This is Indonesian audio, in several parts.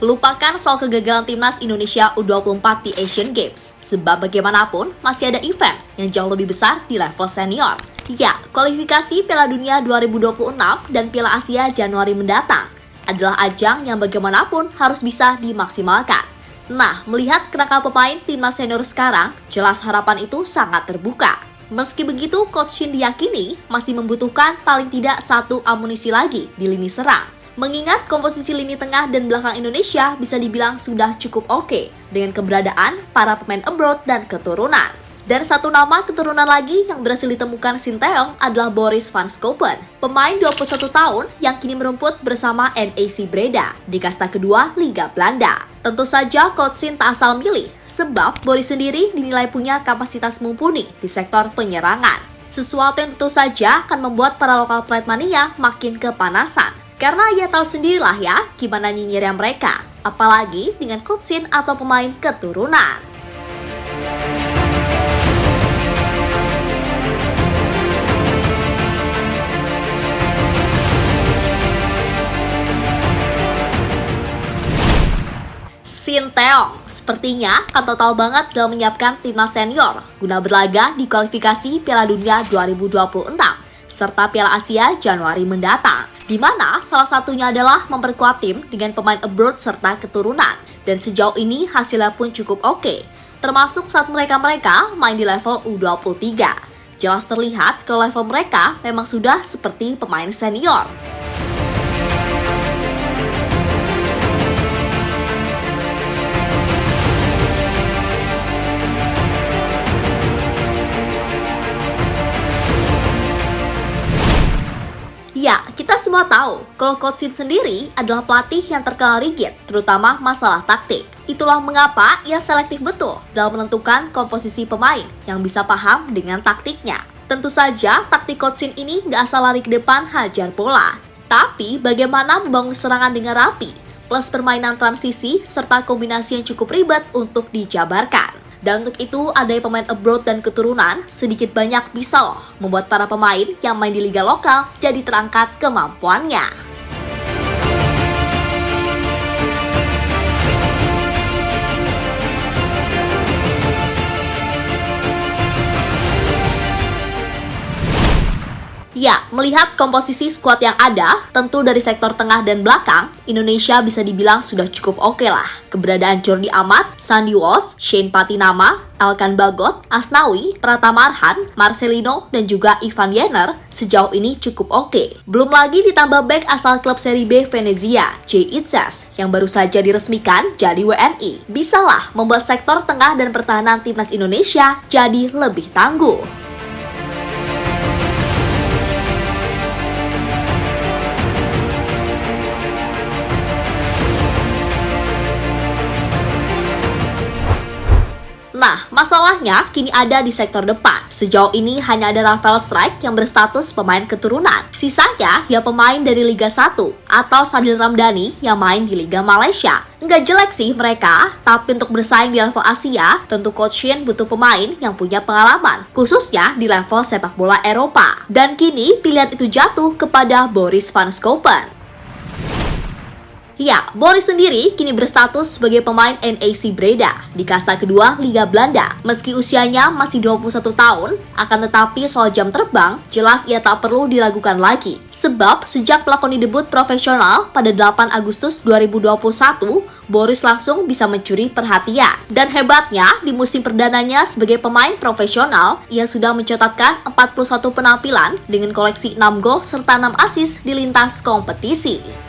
Lupakan soal kegagalan timnas Indonesia U24 di Asian Games, sebab bagaimanapun masih ada event yang jauh lebih besar di level senior. Ya, kualifikasi Piala Dunia 2026 dan Piala Asia Januari mendatang adalah ajang yang bagaimanapun harus bisa dimaksimalkan. Nah, melihat kerangka pemain timnas senior sekarang, jelas harapan itu sangat terbuka. Meski begitu, Coach Shin diyakini masih membutuhkan paling tidak satu amunisi lagi di lini serang. Mengingat komposisi lini tengah dan belakang Indonesia bisa dibilang sudah cukup oke dengan keberadaan para pemain abroad dan keturunan. Dan satu nama keturunan lagi yang berhasil ditemukan Sinteyong adalah Boris van Schoppen, pemain 21 tahun yang kini merumput bersama NEC Breda di kasta kedua Liga Belanda. Tentu saja Coach Shin tak asal milih, sebab Boris sendiri dinilai punya kapasitas mumpuni di sektor penyerangan. Sesuatu yang tentu saja akan membuat para lokal pride mania makin kepanasan. Karena ya tahu sendirilah ya gimana nyinyirnya mereka, apalagi dengan Coach Shin atau pemain keturunan. Sinteyong sepertinya kan total banget dalam menyiapkan timnas senior guna berlaga di kualifikasi Piala Dunia 2026 serta Piala Asia Januari mendatang, di mana salah satunya adalah memperkuat tim dengan pemain abroad serta keturunan. Dan sejauh ini hasilnya pun cukup oke, termasuk saat mereka main di level U23. Jelas terlihat kalau level mereka memang sudah seperti pemain senior. Ya, kita semua tahu kalau Coach Shin sendiri adalah pelatih yang terkenal rigid, terutama masalah taktik. Itulah mengapa ia selektif betul dalam menentukan komposisi pemain yang bisa paham dengan taktiknya. Tentu saja, taktik Coach Shin ini nggak asal lari ke depan hajar bola. Tapi, bagaimana membangun serangan dengan rapi, plus permainan transisi, serta kombinasi yang cukup ribet untuk dijabarkan. Dan untuk itu, adanya pemain abroad dan keturunan sedikit banyak bisa loh membuat para pemain yang main di liga lokal jadi terangkat kemampuannya. Ya, melihat komposisi skuad yang ada, tentu dari sektor tengah dan belakang, Indonesia bisa dibilang sudah cukup oke lah. Keberadaan Jordi Amat, Sandy Walsh, Shane Patinama, Elkan Bagot, Asnawi, Pratama Arhan, Marcelino, dan juga Ivan Yenner sejauh ini cukup oke. Belum lagi ditambah bek asal klub Serie B Venezia, Jay Itzes, yang baru saja diresmikan jadi WNI. Bisalah membuat sektor tengah dan pertahanan timnas Indonesia jadi lebih tangguh. Nah, masalahnya kini ada di sektor depan. Sejauh ini hanya ada Rafael Strijk yang berstatus pemain keturunan. Sisanya ya pemain dari Liga 1 atau Sadil Ramdhani yang main di Liga Malaysia. Nggak jelek sih mereka, tapi untuk bersaing di level Asia, tentu Coach Shin butuh pemain yang punya pengalaman, khususnya di level sepak bola Eropa. Dan kini pilihan itu jatuh kepada Boris van Schoppen. Ya, Boris sendiri kini berstatus sebagai pemain NEC Breda di kasta kedua Liga Belanda. Meski usianya masih 21 tahun, akan tetapi soal jam terbang, jelas ia tak perlu diragukan lagi. Sebab sejak melakoni debut profesional pada 8 Agustus 2021, Boris langsung bisa mencuri perhatian. Dan hebatnya, di musim perdananya sebagai pemain profesional, ia sudah mencatatkan 41 penampilan dengan koleksi 6 gol serta 6 assist di lintas kompetisi.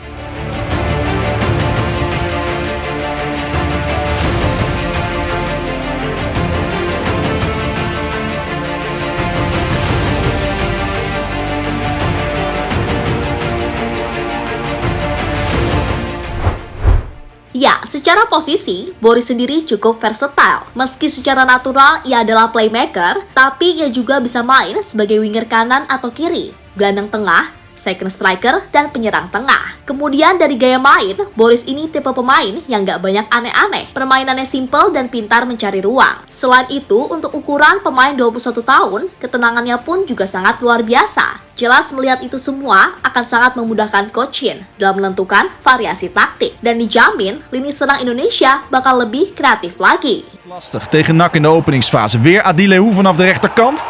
Ya, secara posisi, Boris sendiri cukup versatile. Meski secara natural ia adalah playmaker, tapi ia juga bisa main sebagai winger kanan atau kiri, gelandang tengah, second striker, dan penyerang tengah. Kemudian dari gaya main, Boris ini tipe pemain yang gak banyak aneh-aneh. Permainannya simple dan pintar mencari ruang. Selain itu, untuk ukuran pemain 21 tahun, ketenangannya pun juga sangat luar biasa. Jelas melihat itu semua akan sangat memudahkan Coach Shin dalam menentukan variasi taktik. Dan dijamin, lini serang Indonesia bakal lebih kreatif lagi. Lastig tegen NAC in de openingsfase. Weer Adileu vanaf de rechterkant.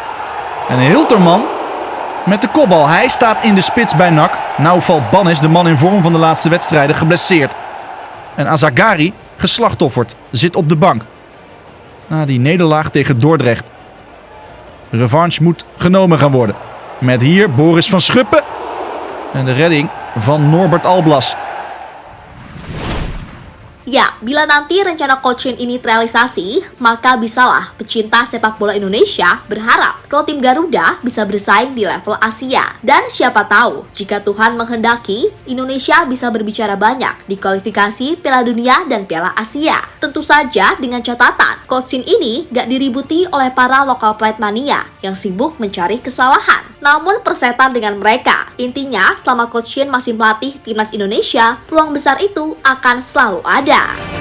En Hilterman met de kopbal. Hij staat in de spits bij NAC. Nou valt Bannis, de man in vorm van de laatste wedstrijden, geblesseerd. En Azagari, geslachtofferd, zit op de bank. Na die nederlaag tegen Dordrecht. De revanche moet genomen gaan worden. Met hier Boris van Schuppen. En de redding van Norbert Alblas. Ya, bila nanti rencana Coach Shin ini terrealisasi, maka bisalah pecinta sepak bola Indonesia berharap kalau tim Garuda bisa bersaing di level Asia. Dan siapa tahu, jika Tuhan menghendaki, Indonesia bisa berbicara banyak di kualifikasi Piala Dunia dan Piala Asia. Tentu saja dengan catatan, Coach Shin ini gak diributi oleh para local pride mania yang sibuk mencari kesalahan. Namun persetan dengan mereka. Intinya, selama Coach Shin masih melatih timnas Indonesia, peluang besar itu akan selalu ada.